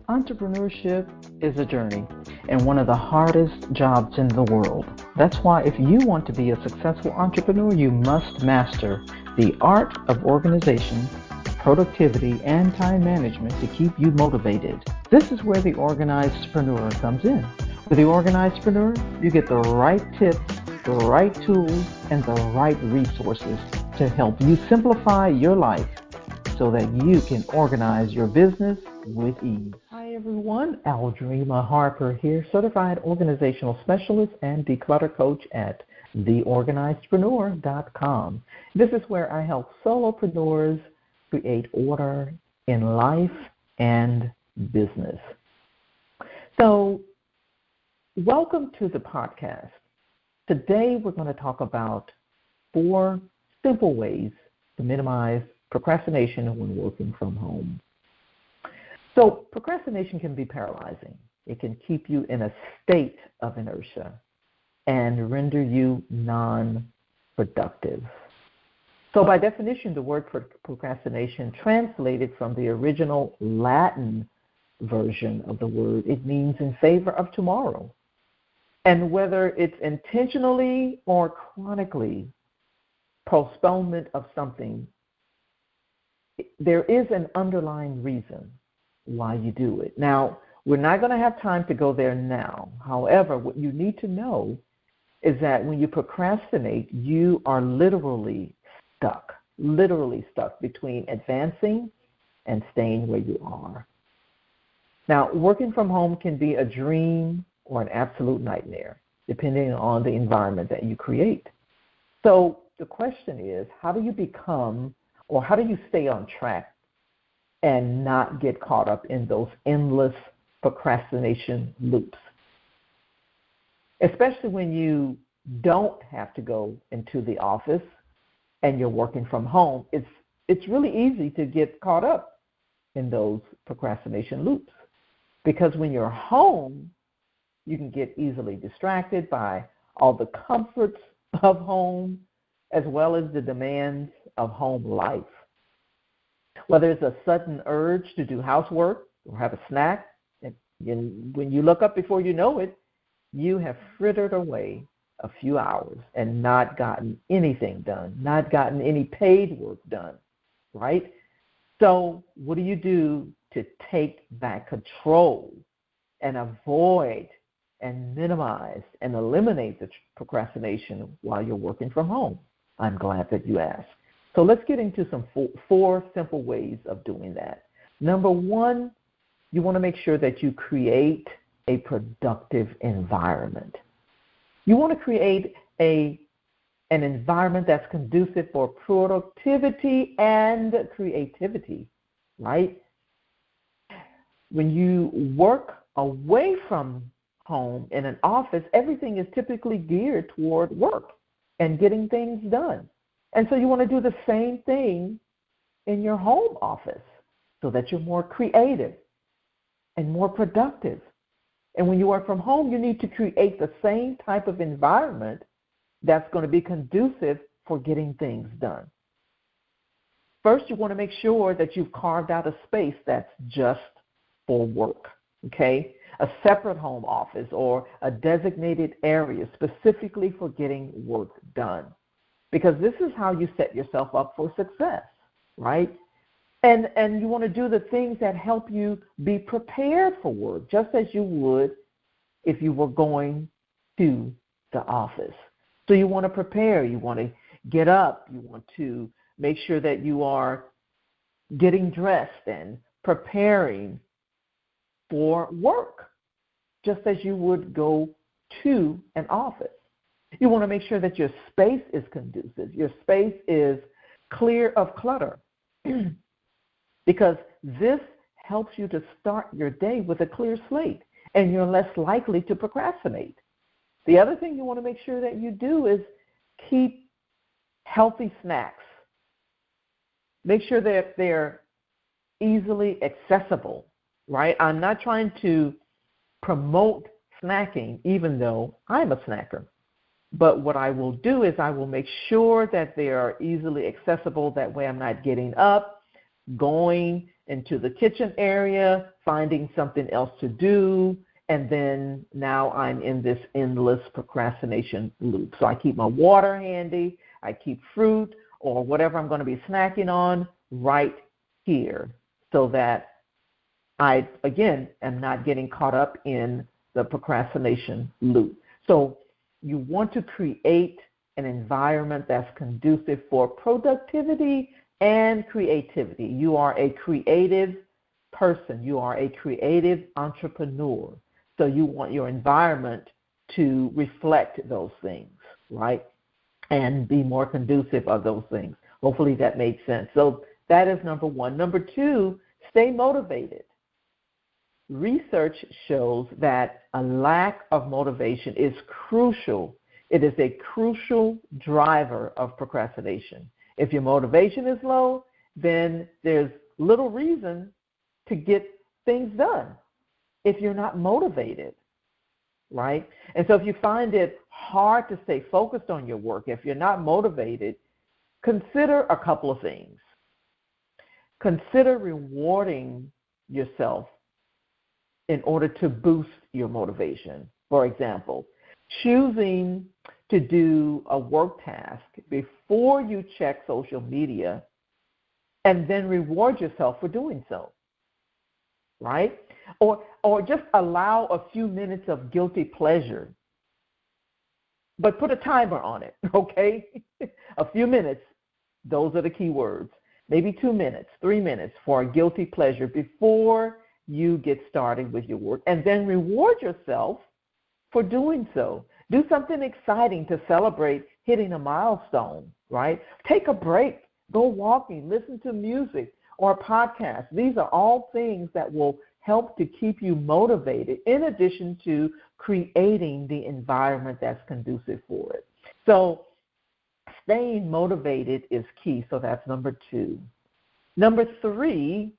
Entrepreneurship is a journey and one of the hardest jobs in the world. That's why if you want to be a successful entrepreneur, you must master the art of organization, productivity, and time management to keep you motivated. This is where the organizedpreneur comes in. With the organizedpreneur, you get the right tips, the right tools, and the right resources to help you simplify your life so that you can organize your business with ease. Hi everyone, Aldrima Harper here, Certified Organizational Specialist and Declutter Coach at theorganizedpreneur.com. This is where I help solopreneurs create order in life and business. So, welcome to the podcast. Today we're going to talk about 4 simple ways to minimize procrastination when working from home. So procrastination can be paralyzing. It can keep you in a state of inertia and render you non-productive. So by definition, the word procrastination translated from the original Latin version of the word, it means in favor of tomorrow. And whether it's intentionally or chronically postponement of something, there is an underlying reason why you do it. Now, we're not going to have time to go there now. However, what you need to know is that when you procrastinate, you are literally stuck between advancing and staying where you are. Now, working from home can be a dream or an absolute nightmare, depending on the environment that you create. So the question is, how do you stay on track and not get caught up in those endless procrastination loops? Especially when you don't have to go into the office and you're working from home, it's really easy to get caught up in those procrastination loops. Because when you're home, you can get easily distracted by all the comforts of home as well as the demands of home life. Whether it's a sudden urge to do housework or have a snack, and when you look up before you know it, you have frittered away a few hours and not gotten anything done, not gotten any paid work done, right? So what do you do to take back control and avoid and minimize and eliminate the procrastination while you're working from home? I'm glad that you asked. So let's get into some 4 simple ways of doing that. Number 1, you want to make sure that you create a productive environment. You want to create an environment that's conducive for productivity and creativity, right? When you work away from home in an office, everything is typically geared toward work and getting things done. And so you want to do the same thing in your home office so that you're more creative and more productive. And when you work from home, you need to create the same type of environment that's going to be conducive for getting things done. First, you want to make sure that you've carved out a space that's just for work, okay? A separate home office or a designated area specifically for getting work done. Because this is how you set yourself up for success, right? And you want to do the things that help you be prepared for work, just as you would if you were going to the office. So you want to prepare. You want to get up. You want to make sure that you are getting dressed and preparing for work, just as you would go to an office. You want to make sure that your space is conducive. Your space is clear of clutter because this helps you to start your day with a clear slate and you're less likely to procrastinate. The other thing you want to make sure that you do is keep healthy snacks. Make sure that they're easily accessible, right? I'm not trying to promote snacking, even though I'm a snacker. But what I will do is I will make sure that they are easily accessible. That way I'm not getting up, going into the kitchen area, finding something else to do, and then now I'm in this endless procrastination loop. So I keep my water handy, I keep fruit or whatever I'm going to be snacking on right here so that I, again, am not getting caught up in the procrastination loop. So you want to create an environment that's conducive for productivity and creativity. You are a creative person. You are a creative entrepreneur. So you want your environment to reflect those things, right? And be more conducive of those things. Hopefully that made sense. So that is number one. Number two, stay motivated. Research shows that a lack of motivation is crucial. It is a crucial driver of procrastination. If your motivation is low, then there's little reason to get things done if you're not motivated, right? And so if you find it hard to stay focused on your work, if you're not motivated, consider a couple of things. Consider rewarding yourself in order to boost your motivation. For example, choosing to do a work task before you check social media and then reward yourself for doing so, right? Or just allow a few minutes of guilty pleasure, but put a timer on it, okay? A few minutes, those are the key words. Maybe 2 minutes, 3 minutes for a guilty pleasure before you get started with your work, and then reward yourself for doing so. Do something exciting to celebrate hitting a milestone, right? Take a break, go walking, listen to music or a podcast. These are all things that will help to keep you motivated in addition to creating the environment that's conducive for it. So staying motivated is key. So that's number two. Number three,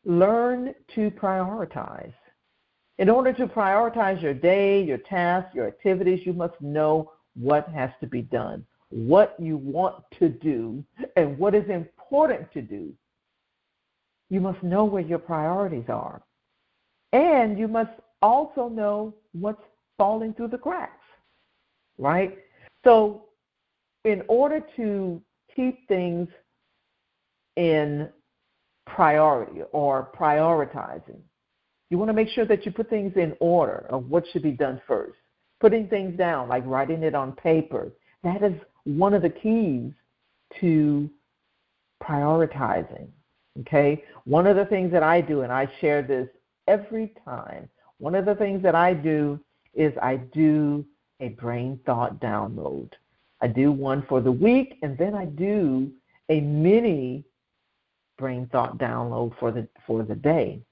learn to prioritize. In order to prioritize your day, your tasks, your activities, you must know what has to be done, what you want to do, and what is important to do. You must know where your priorities are. And you must also know what's falling through the cracks, right? So in order to keep things in priority or prioritizing, you want to make sure that you put things in order of what should be done first. Putting things down, like writing it on paper, that is one of the keys to prioritizing, okay? One of the things that I do, and I share this every time, one of the things that I do is I do a brain thought download. I do one for the week, and then I do a mini brain thought download for the day.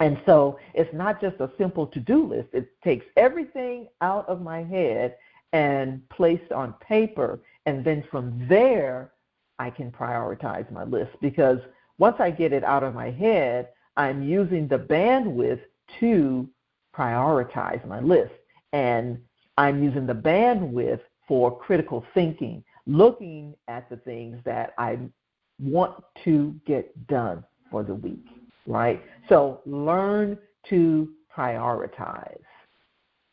And so it's not just a simple to-do list. It takes everything out of my head and placed on paper, and then from there I can prioritize my list, because once I get it out of my head, I'm using the bandwidth to prioritize my list, and I'm using the bandwidth for critical thinking, looking at the things that I want to get done for the week, right? So learn to prioritize,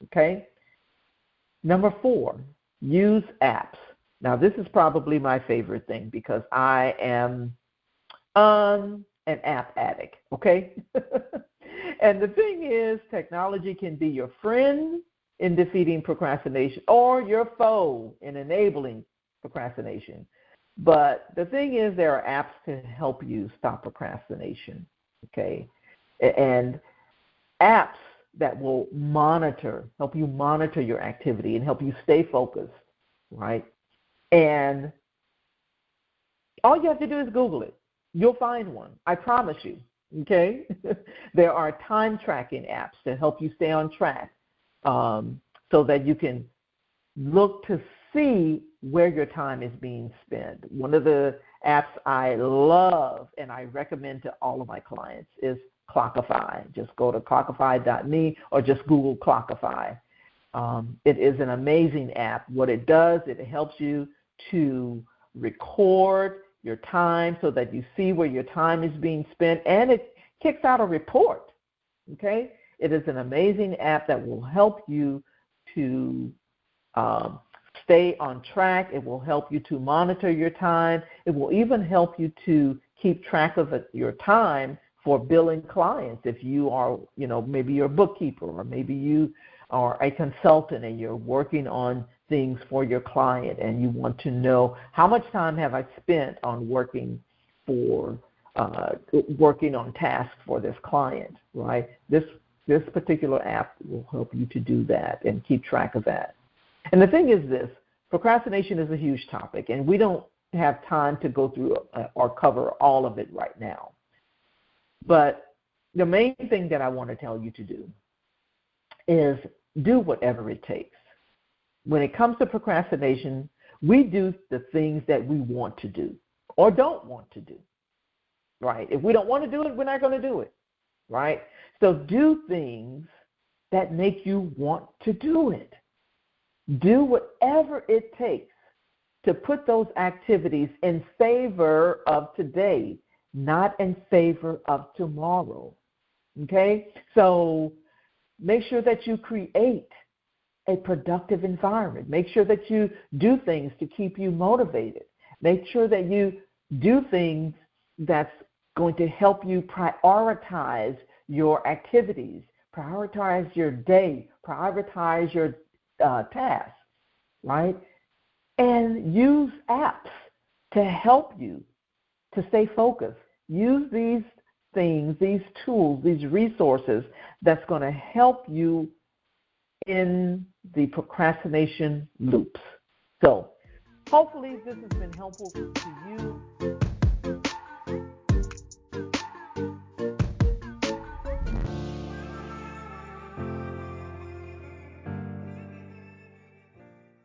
okay? Number 4, use apps. Now, this is probably my favorite thing because I am an app addict, okay? And the thing is, technology can be your friend in defeating procrastination or your foe in enabling procrastination. But the thing is, there are apps to help you stop procrastination, okay? And apps that will help you monitor your activity and help you stay focused, right? And all you have to do is Google it. You'll find one. I promise you, okay? There are time tracking apps that help you stay on track so that you can look to see where your time is being spent. One of the apps I love and I recommend to all of my clients is Clockify. Just go to clockify.me or just Google Clockify. It is an amazing app. What it does, it helps you to record your time so that you see where your time is being spent, and it kicks out a report. Okay? It is an amazing app that will help you to stay on track. It will help you to monitor your time. It will even help you to keep track of your time for billing clients. If you are, maybe you're a bookkeeper, or maybe you are a consultant and you're working on things for your client and you want to know how much time have I spent on working on tasks for this client, right? This particular app will help you to do that and keep track of that. And the thing is this, procrastination is a huge topic, and we don't have time to go through or cover all of it right now. But the main thing that I want to tell you to do is do whatever it takes. When it comes to procrastination, we do the things that we want to do or don't want to do, right? If we don't want to do it, we're not going to do it, right? So do things that make you want to do it. Do whatever it takes to put those activities in favor of today, not in favor of tomorrow, okay? So make sure that you create a productive environment. Make sure that you do things to keep you motivated. Make sure that you do things that's going to help you prioritize your activities, prioritize your day, prioritize your tasks, right? And use apps to help you to stay focused. Use these things, these tools, these resources that's going to help you in the procrastination loops. So hopefully this has been helpful to you.